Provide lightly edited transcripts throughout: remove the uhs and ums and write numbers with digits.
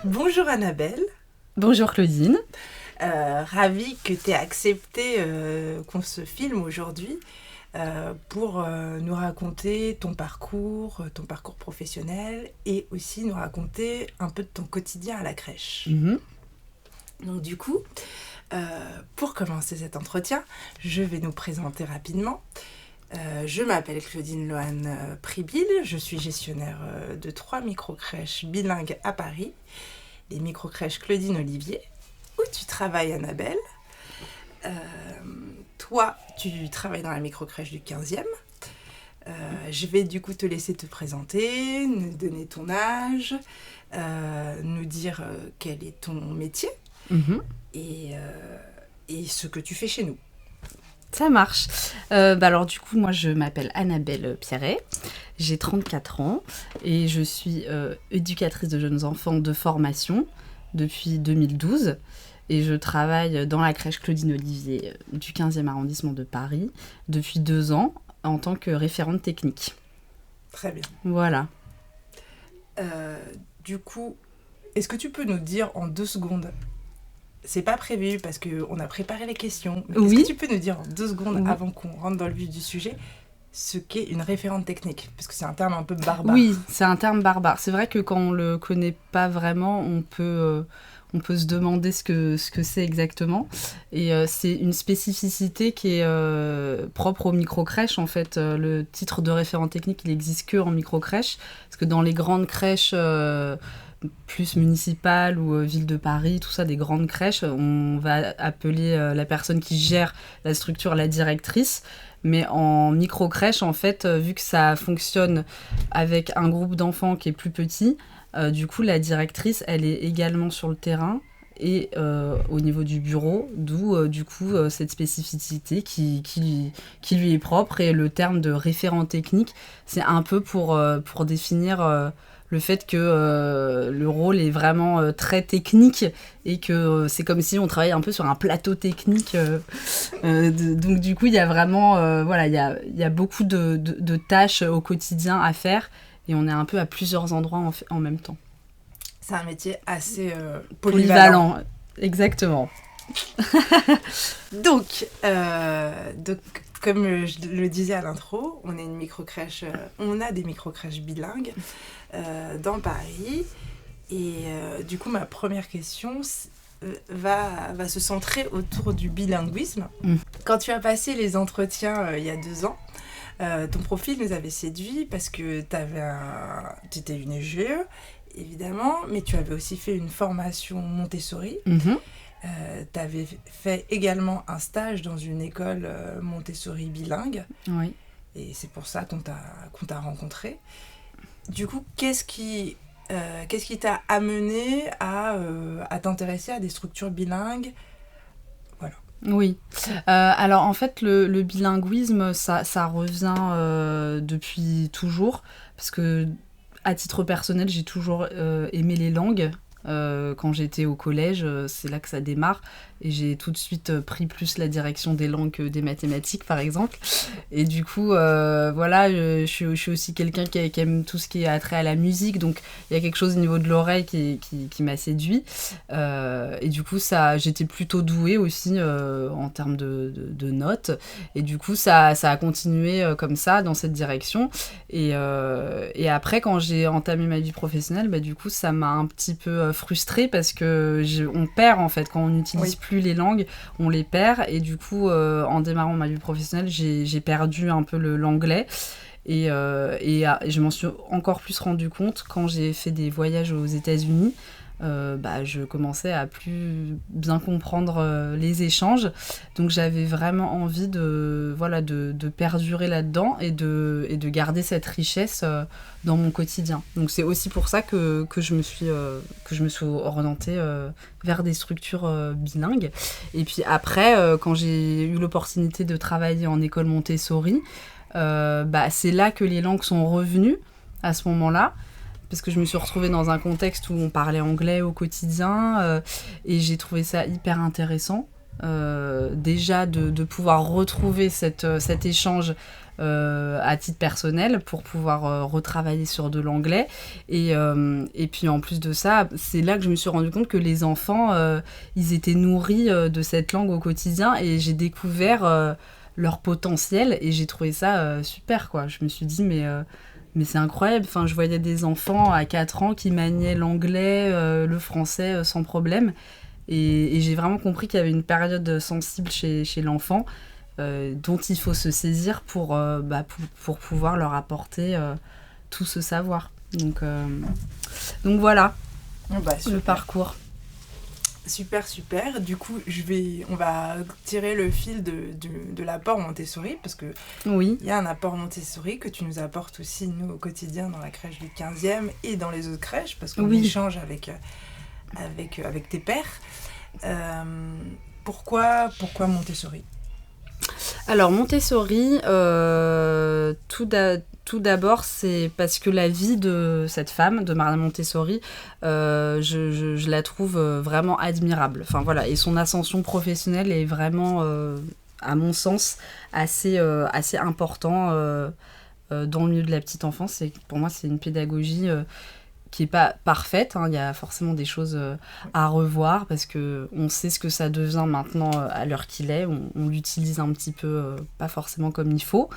Bonjour Annabelle, Bonjour Claudine. ravie que tu aies accepté qu'on se filme aujourd'hui pour nous raconter ton parcours professionnel et aussi nous raconter un peu de ton quotidien à la crèche. Mhm. Donc du coup, pour commencer cet entretien, je vais nous présenter rapidement. Je m'appelle Claudine Loane Pribil, je suis gestionnaire de 3 microcrèches bilingues à Paris, les microcrèches Claudine Olivier, où tu travailles Annabelle. Euh, Toi, tu travailles dans la microcrèche du 15e. Je vais du coup te laisser te présenter, nous donner ton âge, nous dire quel est ton métier Mhm. et, ce que tu fais chez nous. Ça marche. Alors du coup, moi je m'appelle Annabelle Pierret, j'ai 34 ans et je suis éducatrice de jeunes enfants de formation depuis 2012 et je travaille dans la crèche Claudine Olivier du 15e arrondissement de Paris depuis 2 ans en tant que référente technique. Très bien. Voilà. Du coup, est-ce que tu peux nous dire en 2 secondes, c'est pas prévu parce qu'on a préparé les questions, mais est-ce Oui. que tu peux nous dire en 2 secondes, Oui. avant qu'on rentre dans le vif du sujet, ce qu'est une référente technique? Parce que c'est un terme un peu barbare. Oui, c'est un terme barbare. C'est vrai que quand on le connaît pas vraiment, on peut se demander ce que c'est exactement. Et c'est une spécificité qui est propre aux microcrèches. En fait, le titre de référent technique, il n'existe que en microcrèche. Parce que dans les grandes crèches plus municipales ou ville de Paris, tout ça, des grandes crèches, on va appeler la personne qui gère la structure la directrice. Mais en micro-crèche, en fait, vu que ça fonctionne avec un groupe d'enfants qui est plus petit, du coup, la directrice, elle est également sur le terrain et au niveau du bureau, d'où, du coup, cette spécificité qui lui est propre. Et le terme de référent technique, c'est un peu pour définir le fait que le rôle est vraiment très technique et que c'est comme si on travaillait un peu sur un plateau technique. Donc du coup, il y a vraiment voilà, il y a beaucoup de tâches au quotidien à faire et on est un peu à plusieurs endroits en même temps. C'est un métier assez polyvalent. Exactement. Donc, comme je le disais à l'intro, on est une microcrèche, on a des microcrèches bilingues dans Paris. Et du coup, ma première question va se centrer autour du bilinguisme. Quand tu as passé les entretiens il y a 2 ans, ton profil nous avait séduit parce que tu étais une EGE, évidemment, mais tu avais aussi fait une formation Montessori. Mhm. Tu avais fait également un stage dans une école Montessori bilingue. Oui. Et c'est pour ça qu'on t'a rencontré. Du coup, qu'est-ce qui t'a amené à t'intéresser à des structures bilingues? Voilà. Oui. Alors en fait, le bilinguisme, ça revient depuis toujours, parce que à titre personnel, j'ai toujours aimé les langues. Quand j'étais au collège, c'est là que ça démarre. Et j'ai tout de suite pris plus la direction des langues que des mathématiques, par exemple. Et du coup, voilà, je suis aussi quelqu'un qui aime tout ce qui est attrait à la musique. Donc, il y a quelque chose au niveau de l'oreille qui m'a séduit. Et du coup, j'étais plutôt douée aussi en termes de notes. Et du coup, ça a continué comme ça, dans cette direction. Et après, quand j'ai entamé ma vie professionnelle, bah, du coup, ça m'a un petit peu frustrée parce que on perd, en fait, quand on n'utilise plus les langues, on les perd. Et du coup, en démarrant ma vie professionnelle, j'ai perdu un peu l'anglais. Et je m'en suis encore plus rendu compte quand j'ai fait des voyages aux États-Unis. Je commençais à plus bien comprendre les échanges. Donc j'avais vraiment envie de perdurer là-dedans et de garder cette richesse dans mon quotidien. Donc c'est aussi pour ça que je me suis orientée vers des structures bilingues. Et puis après, quand j'ai eu l'opportunité de travailler en école Montessori, c'est là que les langues sont revenues à ce moment-là. Parce que je me suis retrouvée dans un contexte où on parlait anglais au quotidien et j'ai trouvé ça hyper intéressant déjà de pouvoir retrouver cet échange à titre personnel pour pouvoir retravailler sur de l'anglais. Et puis en plus de ça, c'est là que je me suis rendu compte que les enfants, ils étaient nourris de cette langue au quotidien et j'ai découvert leur potentiel et j'ai trouvé ça super, quoi. Je me suis dit, mais c'est incroyable. Enfin, je voyais des enfants à 4 ans qui maniaient l'anglais, le français sans problème. Et j'ai vraiment compris qu'il y avait une période sensible chez l'enfant dont il faut se saisir pour pouvoir leur apporter tout ce savoir. Donc voilà, le parcours. Super, super. Du coup, on va tirer le fil de l'apport Montessori, parce que oui. Il y a un apport Montessori que tu nous apportes aussi, nous, au quotidien, dans la crèche du 15e et dans les autres crèches, parce qu'on échange avec tes pairs. Pourquoi Montessori ? Alors Montessori, tout d'abord, c'est parce que la vie de cette femme, de Maria Montessori, je la trouve vraiment admirable. Enfin voilà, et son ascension professionnelle est vraiment, à mon sens, assez important dans le milieu de la petite enfance. Et pour moi, c'est une pédagogie qui n'est pas parfaite, hein. Il y a forcément des choses à revoir parce qu'on sait ce que ça devient maintenant à l'heure qu'il est. On l'utilise un petit peu, pas forcément comme il faut.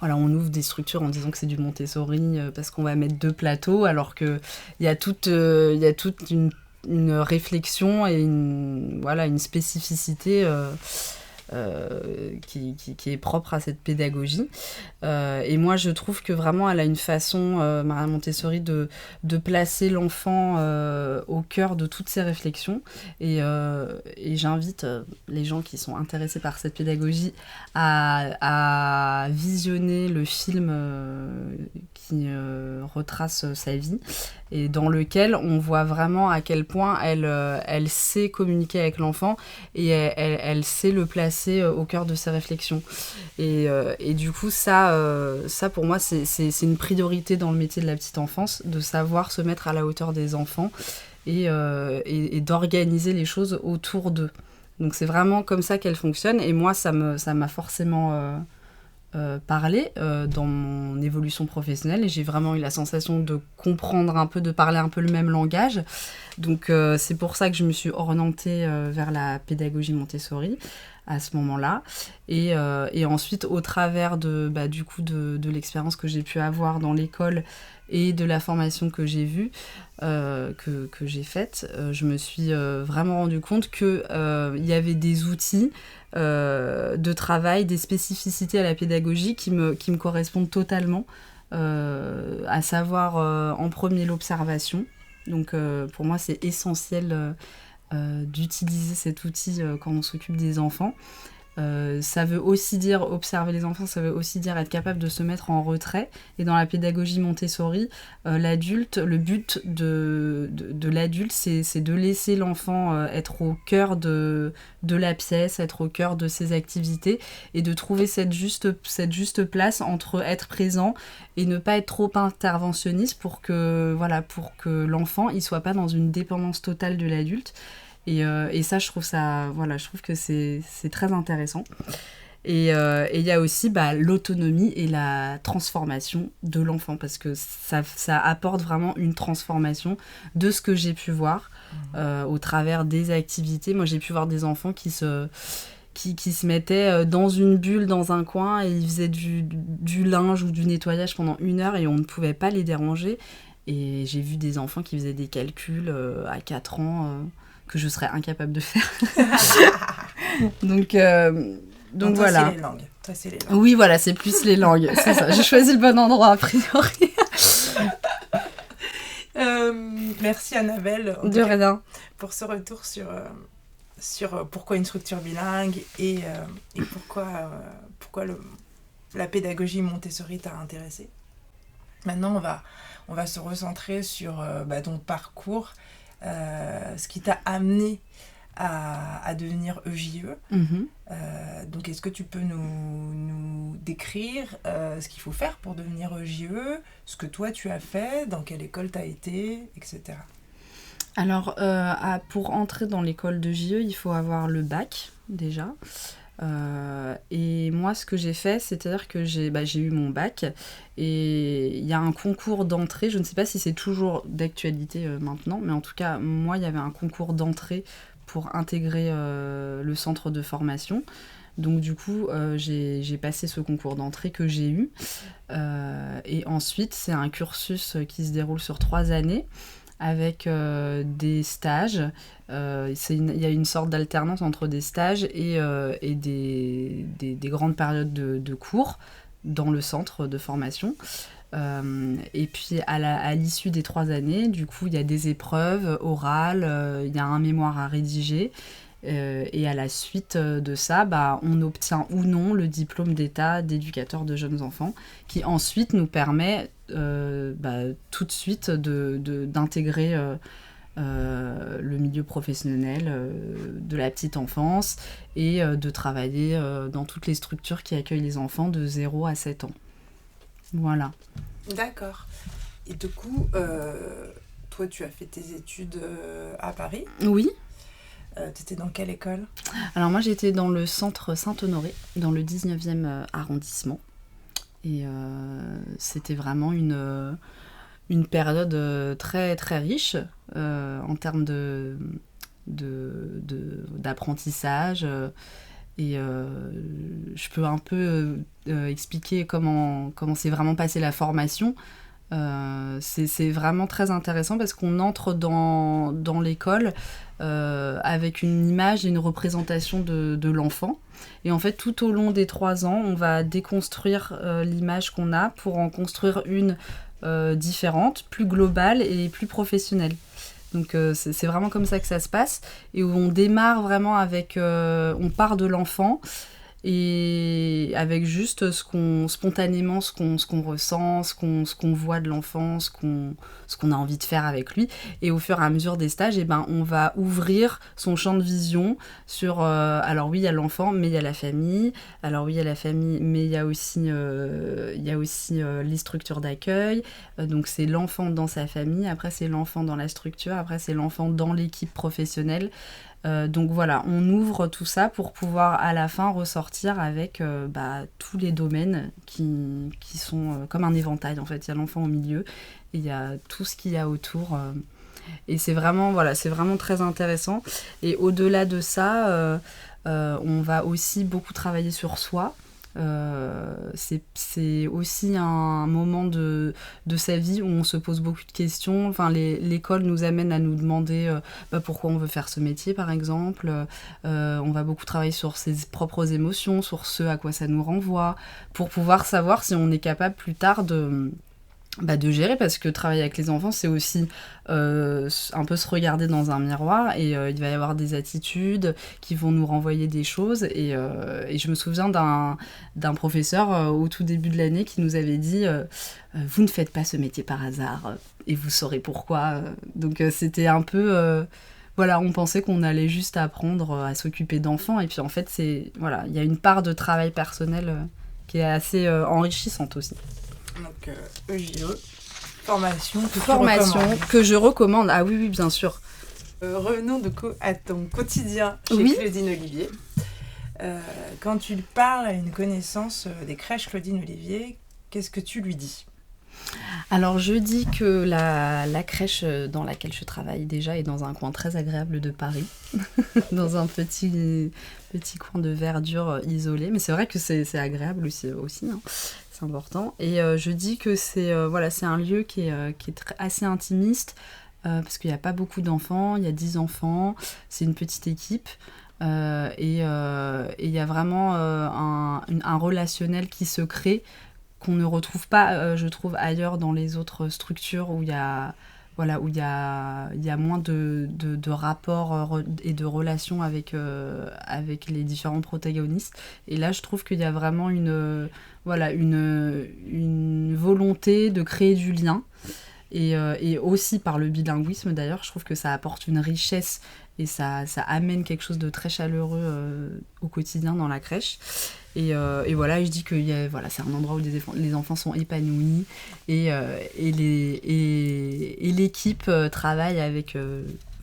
Voilà, on ouvre des structures en disant que c'est du Montessori parce qu'on va mettre 2 plateaux, alors qu'il y a toute une réflexion et une spécificité qui est propre à cette pédagogie. Et moi, je trouve que vraiment, elle a une façon, Maria Montessori, de placer l'enfant au cœur de toutes ses réflexions. Et j'invite les gens qui sont intéressés par cette pédagogie à visionner le film qui retrace sa vie et dans lequel on voit vraiment à quel point elle sait communiquer avec l'enfant et elle sait le placer au cœur de ses réflexions. Et du coup, ça pour moi, c'est une priorité dans le métier de la petite enfance, de savoir se mettre à la hauteur des enfants et d'organiser les choses autour d'eux. Donc c'est vraiment comme ça qu'elle fonctionne. Et moi, ça m'a forcément parlé dans mon évolution professionnelle. Et j'ai vraiment eu la sensation de comprendre un peu, de parler un peu le même langage. Donc c'est pour ça que je me suis orientée vers la pédagogie Montessori à ce moment-là. Et ensuite, au travers de l'expérience que j'ai pu avoir dans l'école et de la formation que j'ai vue, que j'ai faite, je me suis vraiment rendu compte qu'il y avait des outils de travail, des spécificités à la pédagogie qui me correspondent totalement, à savoir en premier l'observation. Donc pour moi, c'est essentiel d'utiliser cet outil quand on s'occupe des enfants. Ça veut aussi dire observer les enfants, ça veut aussi dire être capable de se mettre en retrait. Et dans la pédagogie Montessori, le but de l'adulte, c'est de laisser l'enfant être au cœur de la pièce, être au cœur de ses activités et de trouver cette juste place entre être présent et ne pas être trop interventionniste pour que l'enfant il soit pas dans une dépendance totale de l'adulte. Et ça, je trouve que c'est très intéressant. Et il y a aussi l'autonomie et la transformation de l'enfant, parce que ça apporte vraiment une transformation de ce que j'ai pu voir au travers des activités. Moi, j'ai pu voir des enfants qui se mettaient dans une bulle, dans un coin, et ils faisaient du linge ou du nettoyage pendant 1 heure, et on ne pouvait pas les déranger. Et j'ai vu des enfants qui faisaient des calculs à 4 ans... que je serais incapable de faire. Donc voilà. Toi, c'est les langues. Oui, voilà, c'est plus les langues. C'est ça. J'ai choisi le bon endroit, a priori. Merci, Annabelle. De rien. Pour ce retour sur pourquoi une structure bilingue et pourquoi la pédagogie Montessori t'a intéressée. Maintenant, on va se recentrer sur ton parcours. Ce qui t'a amené à devenir EJE. Mm-hmm. Donc, est-ce que tu peux nous décrire ce qu'il faut faire pour devenir EJE, ce que toi tu as fait, dans quelle école tu as été, etc. Alors, pour entrer dans l'école de JE, il faut avoir le bac, déjà. Et moi, ce que j'ai fait, c'est-à-dire que j'ai eu mon bac et il y a un concours d'entrée. Je ne sais pas si c'est toujours d'actualité maintenant, mais en tout cas, moi, il y avait un concours d'entrée pour intégrer le centre de formation. Donc du coup, j'ai passé ce concours d'entrée que j'ai eu. Et ensuite, c'est un cursus qui se déroule sur 3 années avec des stages. Il y a une sorte d'alternance entre des stages et des grandes périodes de cours dans le centre de formation. Et puis à l'issue des 3 années, du coup, il y a des épreuves orales, il y a un mémoire à rédiger. Et à la suite de ça, on obtient ou non le diplôme d'état d'éducateur de jeunes enfants, qui ensuite nous permet tout de suite d'intégrer le milieu professionnel de la petite enfance et de travailler dans toutes les structures qui accueillent les enfants de 0 à 7 ans. Voilà. D'accord. Et du coup, toi, tu as fait tes études à Paris. Oui. Tu étais dans quelle école ? Alors moi, j'étais dans le centre Saint-Honoré, dans le 19e arrondissement. Et c'était vraiment une période très, très riche en termes d'apprentissage. Et je peux un peu expliquer comment s'est vraiment passée la formation. C'est vraiment très intéressant parce qu'on entre dans l'école avec une image et une représentation de l'enfant. Et en fait, tout au long des 3 ans, on va déconstruire l'image qu'on a pour en construire une différente, plus globale et plus professionnelle. Donc c'est vraiment comme ça que ça se passe. Et où on démarre vraiment avec... on part de l'enfant et avec juste spontanément ce qu'on ressent, ce qu'on voit de l'enfant, ce qu'on a envie de faire avec lui. Et au fur et à mesure des stages, on va ouvrir son champ de vision sur... alors oui, il y a l'enfant, mais il y a la famille. Alors oui, il y a la famille, mais il y a aussi les structures d'accueil. Donc c'est l'enfant dans sa famille, après c'est l'enfant dans la structure, après c'est l'enfant dans l'équipe professionnelle. Donc voilà, on ouvre tout ça pour pouvoir à la fin ressortir avec tous les domaines qui sont comme un éventail en fait. Il y a l'enfant au milieu et il y a tout ce qu'il y a autour. Et c'est vraiment très intéressant. Et au-delà de ça, on va aussi beaucoup travailler sur soi. C'est aussi un moment de sa vie où on se pose beaucoup de questions. Enfin, l'école nous amène à nous demander pourquoi on veut faire ce métier, par exemple. On va beaucoup travailler sur ses propres émotions, sur ce à quoi ça nous renvoie, pour pouvoir savoir si on est capable plus tard de gérer, parce que travailler avec les enfants, c'est aussi un peu se regarder dans un miroir et il va y avoir des attitudes qui vont nous renvoyer des choses et je me souviens d'un professeur au tout début de l'année qui nous avait dit vous ne faites pas ce métier par hasard et vous saurez pourquoi. Donc c'était un peu... voilà, on pensait qu'on allait juste apprendre à s'occuper d'enfants et puis en fait, il y a une part de travail personnel qui est assez enrichissante aussi. Donc, EJE, formation que je recommande. Ah oui, bien sûr. Revenons à ton quotidien chez Claudine Olivier. Quand tu parles à une connaissance des crèches Claudine Olivier, qu'est-ce que tu lui dis ? Alors, je dis que la crèche dans laquelle je travaille déjà est dans un coin très agréable de Paris, dans un petit coin de verdure isolé. Mais c'est vrai que c'est agréable aussi hein. C'est important. Et je dis que c'est un lieu qui est assez intimiste, parce qu'il n'y a pas beaucoup d'enfants, il y a 10 enfants, c'est une petite équipe. Et il y a vraiment un relationnel qui se crée, qu'on ne retrouve pas, je trouve, ailleurs dans les autres structures où il y a moins de rapports et de relations avec les différents protagonistes. Et là, je trouve qu'il y a vraiment une volonté de créer du lien. Et aussi par le bilinguisme, d'ailleurs, je trouve que ça apporte une richesse et ça amène quelque chose de très chaleureux au quotidien dans la crèche. Et voilà, et je dis que voilà, c'est un endroit où les enfants sont épanouis et l'équipe travaille avec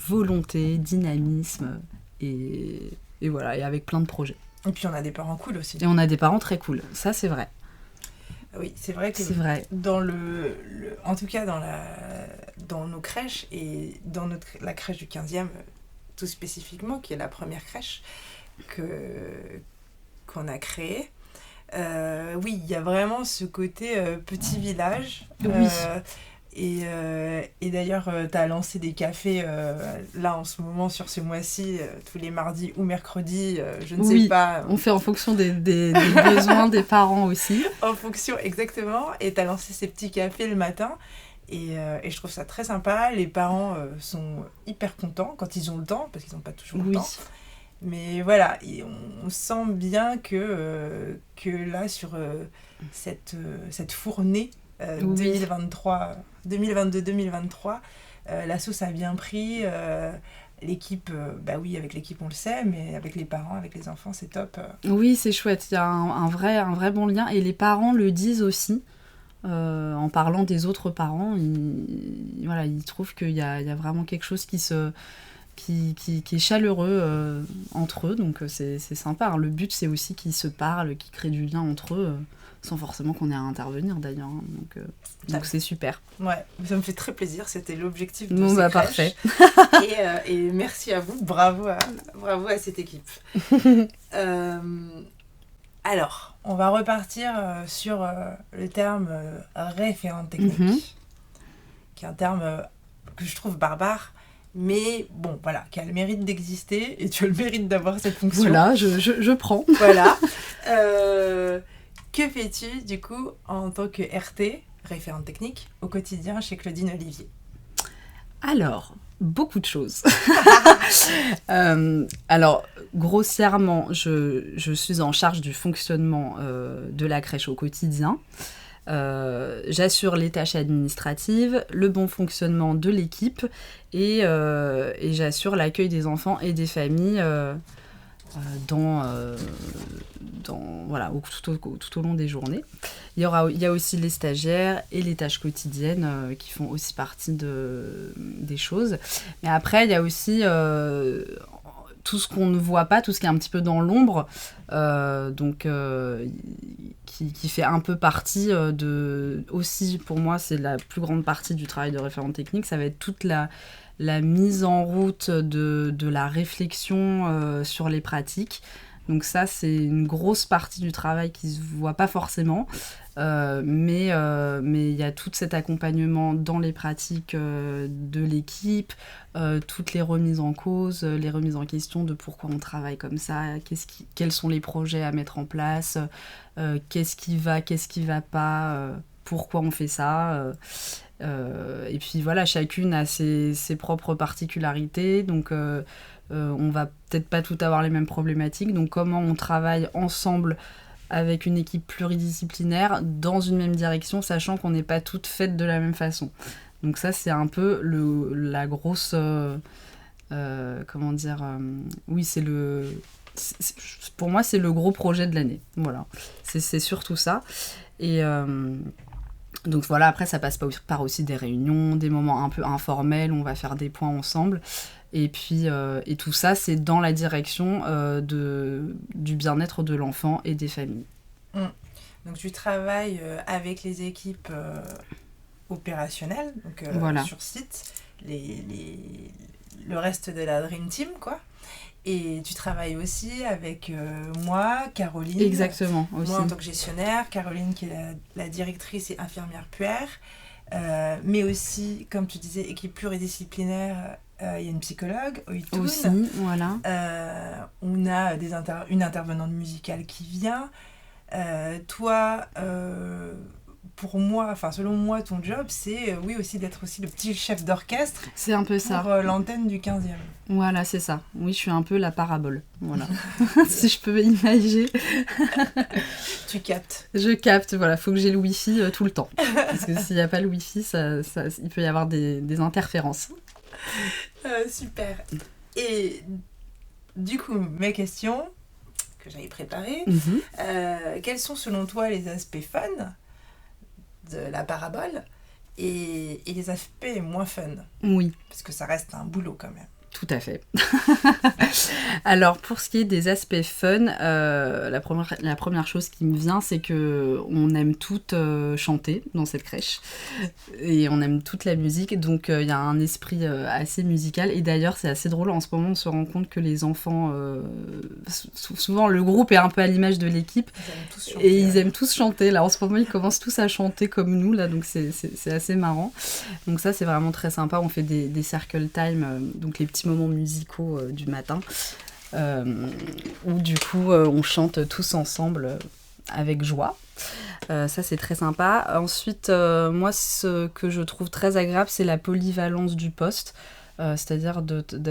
volonté, dynamisme et voilà, et avec plein de projets. Et puis on a des parents cool aussi. Et on a des parents très cool, ça c'est vrai. Oui, c'est vrai que c'est vrai. Dans en tout cas dans nos crèches et dans la crèche du 15e tout spécifiquement, qui est la première crèche qu'on a créée, oui, il y a vraiment ce côté petit village. Oui. Et d'ailleurs, tu as lancé des cafés là en ce moment, sur ce mois-ci, tous les mardis ou mercredis, je ne sais pas. On fait en fonction des besoins des parents aussi. En fonction, exactement. Et tu as lancé ces petits cafés le matin. Et je trouve ça très sympa. Les parents sont hyper contents quand ils ont le temps, parce qu'ils n'ont pas toujours le temps. Mais voilà, on sent bien que là, sur cette fournée 2022-2023, la sauce a bien pris. L'équipe, avec l'équipe on le sait, mais avec les parents, avec les enfants, c'est top. Oui, c'est chouette, il y a un vrai bon lien. Et les parents le disent aussi, en parlant des autres parents, ils trouvent qu'il y a vraiment quelque chose qui est chaleureux entre eux, donc c'est sympa. Hein. Le but, c'est aussi qu'ils se parlent, qu'ils créent du lien entre eux, sans forcément qu'on ait à intervenir d'ailleurs. Hein. Donc c'est super. Ouais, ça me fait très plaisir, c'était l'objectif de ces crèches. Parfait. Et merci à vous, bravo à cette équipe. Alors, on va repartir sur le terme référente technique, qui est un terme que je trouve barbare, mais bon, voilà, qui a le mérite d'exister, et tu as le mérite d'avoir cette fonction. Voilà, je prends. Voilà. Que fais-tu, du coup, en tant que RT, référente technique, au quotidien chez Claudine Olivier ? Alors, beaucoup de choses. Alors, grossièrement, je suis en charge du fonctionnement de la crèche au quotidien. J'assure les tâches administratives, le bon fonctionnement de l'équipe et j'assure l'accueil des enfants et des familles tout au long des journées. Il y a aussi les stagiaires et les tâches quotidiennes qui font aussi partie des choses. Mais après, il y a aussi tout ce qu'on ne voit pas, tout ce qui est un petit peu dans l'ombre, qui fait un peu partie aussi, pour moi, c'est la plus grande partie du travail de référent technique, ça va être toute la mise en route de la réflexion sur les pratiques. Donc ça, c'est une grosse partie du travail qui ne se voit pas forcément, mais il y a tout cet accompagnement dans les pratiques de l'équipe, toutes les remises en cause, les remises en question de pourquoi on travaille comme ça, quels sont les projets à mettre en place, qu'est-ce qui va pas, pourquoi on fait ça. Et puis voilà, chacune a ses propres particularités, donc on va peut-être pas tout avoir les mêmes problématiques, donc comment on travaille ensemble avec une équipe pluridisciplinaire dans une même direction, sachant qu'on n'est pas toutes faites de la même façon. Donc ça, c'est un peu la grosse... oui, pour moi, c'est le gros projet de l'année. Voilà, c'est surtout ça. Et... donc voilà, après ça passe par aussi des réunions, des moments un peu informels, on va faire des points ensemble. Et puis et tout ça, c'est dans la direction du bien-être de l'enfant et des familles. Donc tu travailles avec les équipes opérationnelles, donc voilà. Sur site, le reste de la Dream Team, quoi. Et tu travailles aussi avec moi, Caroline. Exactement, aussi. Moi en tant que gestionnaire, Caroline qui est la directrice et infirmière puère. Mais aussi, comme tu disais, équipe pluridisciplinaire, il y a une psychologue, Oitoun. Aussi, voilà. On a une intervenante musicale qui vient. Toi, pour moi, selon moi, ton job, c'est oui aussi d'être aussi le petit chef d'orchestre. C'est un peu ça. Pour l'antenne du 15e. Voilà, c'est ça. Oui, je suis un peu la parabole. Voilà. Si je peux imaginer. Tu captes. Je capte, voilà. Faut que j'ai le Wi-Fi tout le temps. Parce que s'il n'y a pas le Wi-Fi, il peut y avoir des interférences. Super. Et du coup, mes questions. que j'avais préparées. Mhm. Quels sont selon toi les aspects fun de la parabole et les aspects moins fun? Oui, Parce que ça reste un boulot quand même. tout à fait. Alors, pour ce qui est des aspects fun, la première chose qui me vient, c'est que on aime toutes chanter dans cette crèche. Et on aime toute la musique. Donc, il y a un esprit assez musical. Et d'ailleurs, c'est assez drôle. En ce moment, on se rend compte que les enfants... souvent, le groupe est un peu à l'image de l'équipe. Ils aiment tous chanter. Et ils aiment tous chanter. Là, en ce moment, ils commencent tous à chanter comme nous. Là, donc, c'est assez marrant. Donc ça, c'est vraiment très sympa. On fait des circle time, donc les petits moments musicaux du matin, où du coup, on chante tous ensemble avec joie. Ça, c'est très sympa. Ensuite, moi, ce que je trouve très agréable, c'est la polyvalence du poste. C'est-à-dire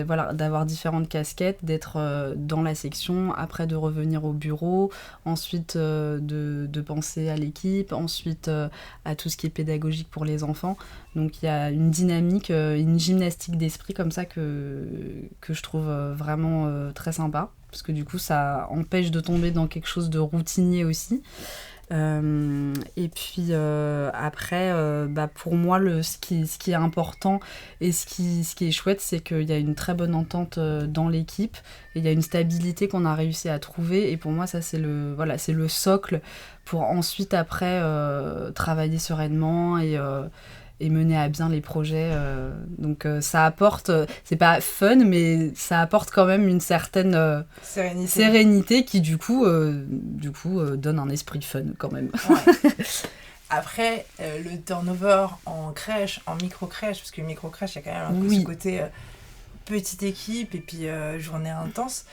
voilà, d'avoir différentes casquettes, d'être dans la section, après de revenir au bureau, ensuite de penser à l'équipe, ensuite à tout ce qui est pédagogique pour les enfants. Donc il y a une dynamique, une gymnastique d'esprit comme ça que je trouve vraiment très sympa, parce que du coup ça empêche de tomber dans quelque chose de routinier aussi. Et puis après, pour moi, ce qui est important et ce qui est chouette, c'est qu'il y a une très bonne entente dans l'équipe et il y a une stabilité qu'on a réussi à trouver. Et pour moi, ça, c'est le socle pour ensuite, après, travailler sereinement et mener à bien les projets. Donc ça apporte, c'est pas fun, mais ça apporte quand même une certaine sérénité qui du coup donne un esprit fun quand même. Ouais. Après, le turnover en crèche, en micro-crèche, parce que micro-crèche, il y a quand même un peu ce côté petite équipe et puis journée intense.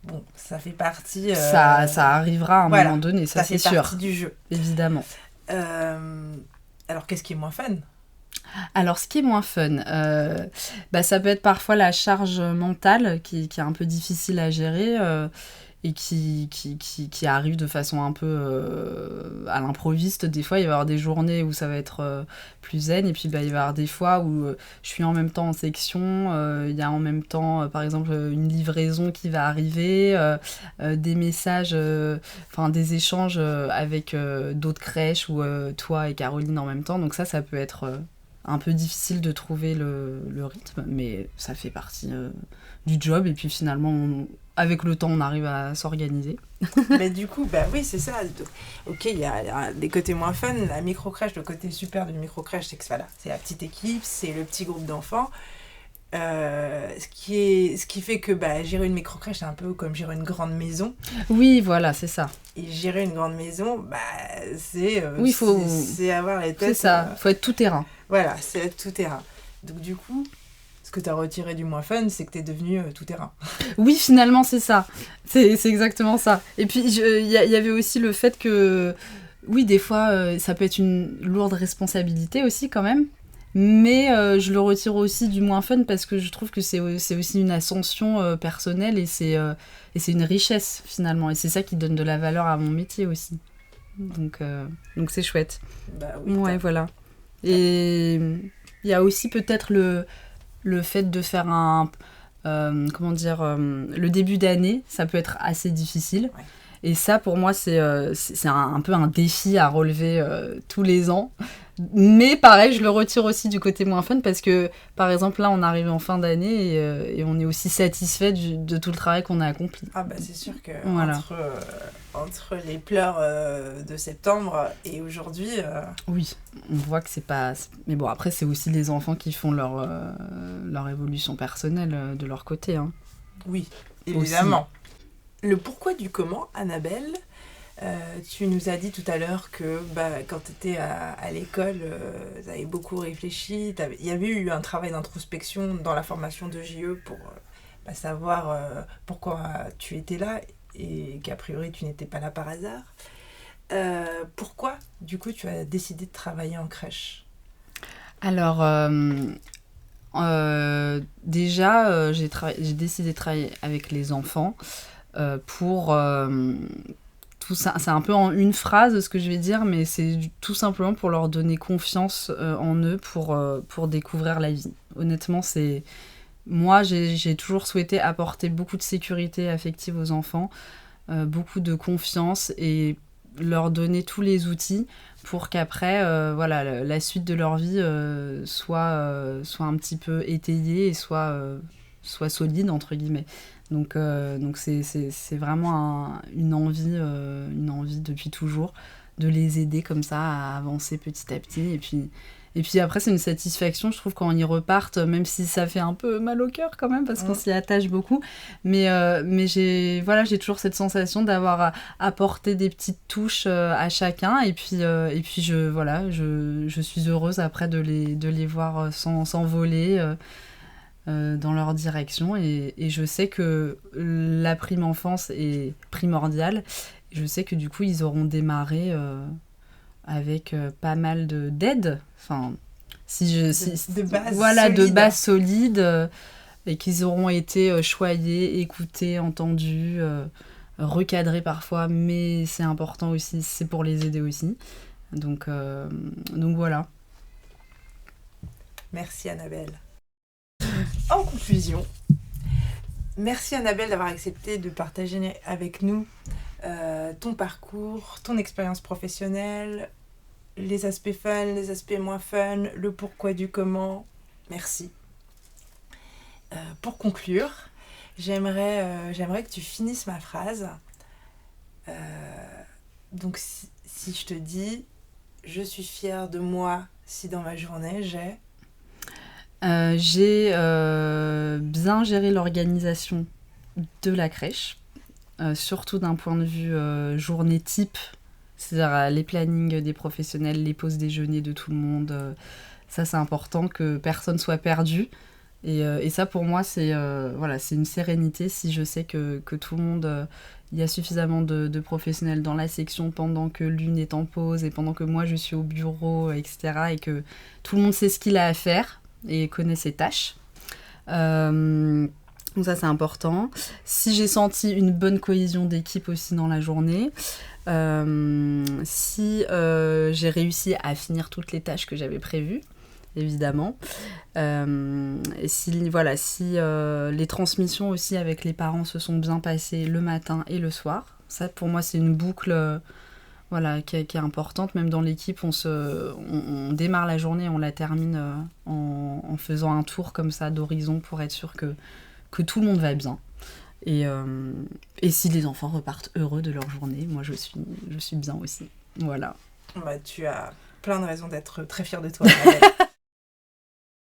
Bon, ça fait partie... Ça arrivera à un moment donné, ça c'est sûr. Ça fait partie du jeu. Évidemment. Alors, qu'est-ce qui est moins fun ? Alors, ce qui est moins fun, ça peut être parfois la charge mentale qui est un peu difficile à gérer et qui arrive de façon un peu à l'improviste. Des fois, il va y avoir des journées où ça va être plus zen et puis il va y avoir des fois où je suis en même temps en section, il y a en même temps, par exemple, une livraison qui va arriver, des messages, des échanges avec d'autres crèches ou toi et Caroline en même temps. Donc ça peut être... un peu difficile de trouver le rythme, mais ça fait partie du job. Et puis finalement, avec le temps, on arrive à s'organiser. Mais du coup, oui, c'est ça. Ok, il y a des côtés moins fun. La micro-crèche, le côté super d'une micro-crèche, c'est que c'est la petite équipe, c'est le petit groupe d'enfants. Ce qui fait que gérer une micro-crèche, c'est un peu comme gérer une grande maison. Oui, voilà, c'est ça. Et gérer une grande maison, c'est avoir les têtes... C'est ça, faut être tout terrain. Voilà, c'est être tout terrain. Donc du coup, ce que tu as retiré du moins fun, c'est que tu es devenu tout terrain. Oui, finalement, c'est ça. C'est exactement ça. Et puis, il y avait aussi le fait que, oui, des fois, ça peut être une lourde responsabilité aussi quand même. Mais je le retire aussi du moins fun parce que je trouve que c'est aussi une ascension personnelle et c'est une richesse finalement. Et c'est ça qui donne de la valeur à mon métier aussi. Donc c'est chouette. Oui, ouais, voilà. Et il y a aussi peut-être le fait de faire le début d'année, ça peut être assez difficile. Ouais. Et ça, pour moi, c'est un peu un défi à relever tous les ans. Mais pareil, je le retire aussi du côté moins fun parce que, par exemple, là, on arrive en fin d'année et on est aussi satisfait de tout le travail qu'on a accompli. Ah c'est sûr que voilà. entre les pleurs de septembre et aujourd'hui... Oui, on voit que c'est pas... Mais bon, après, c'est aussi les enfants qui font leur évolution personnelle de leur côté. Hein. Oui, évidemment. Aussi. Le pourquoi du comment, Annabelle, tu nous as dit tout à l'heure que quand tu étais à l'école, tu avais beaucoup réfléchi. Il y avait eu un travail d'introspection dans la formation de JE pour savoir pourquoi tu étais là et qu'a priori tu n'étais pas là par hasard. Pourquoi, du coup, tu as décidé de travailler en crèche ? Alors, déjà, j'ai décidé de travailler avec les enfants pour... tout ça, c'est un peu en une phrase ce que je vais dire, mais c'est tout simplement pour leur donner confiance en eux pour découvrir la vie. Honnêtement, moi, j'ai toujours souhaité apporter beaucoup de sécurité affective aux enfants. beaucoup de confiance et leur donner tous les outils pour qu'après, voilà, la suite de leur vie soit un petit peu étayée et soit solide, entre guillemets. Donc c'est vraiment une envie depuis toujours de les aider comme ça à avancer petit à petit. Et puis après, c'est une satisfaction, je trouve, quand ils repartent, même si ça fait un peu mal au cœur quand même, parce qu'on s'y attache beaucoup. Mais j'ai toujours cette sensation d'avoir apporté des petites touches à chacun. Et puis je suis heureuse après de les voir s'envoler dans leur direction. Et je sais que la prime enfance est primordiale. Je sais que du coup, ils auront démarré avec pas mal d'aide. Enfin, de base solide, et qu'ils auront été choyés, écoutés, entendus, recadrés parfois, mais c'est important aussi, c'est pour les aider aussi. Donc voilà. Merci Annabelle. En conclusion, merci Annabelle d'avoir accepté de partager avec nous ton parcours, ton expérience professionnelle, les aspects fun, les aspects moins fun, le pourquoi du comment. Merci. Pour conclure, j'aimerais que tu finisses ma phrase. Donc si je te dis « Je suis fière de moi si dans ma journée j'ai… » J'ai bien géré l'organisation de la crèche, surtout d'un point de vue journée type, c'est-à-dire les plannings des professionnels, les pauses déjeuner de tout le monde. Ça, c'est important que personne soit perdu. Et ça, pour moi, c'est une sérénité si je sais que tout le monde... il y a suffisamment de professionnels dans la section pendant que l'une est en pause et pendant que moi, je suis au bureau, etc. Et que tout le monde sait ce qu'il a à faire et connaît ses tâches. Donc ça, c'est important. Si j'ai senti une bonne cohésion d'équipe aussi dans la journée, si j'ai réussi à finir toutes les tâches que j'avais prévues, évidemment. Et si les transmissions aussi avec les parents se sont bien passées le matin et le soir, ça pour moi c'est une boucle qui est importante. Même dans l'équipe, on démarre la journée et on la termine en faisant un tour comme ça d'horizon pour être sûr que tout le monde va bien. Et si les enfants repartent heureux de leur journée, moi je suis bien aussi. Voilà. Bah, tu as plein de raisons d'être très fière de toi.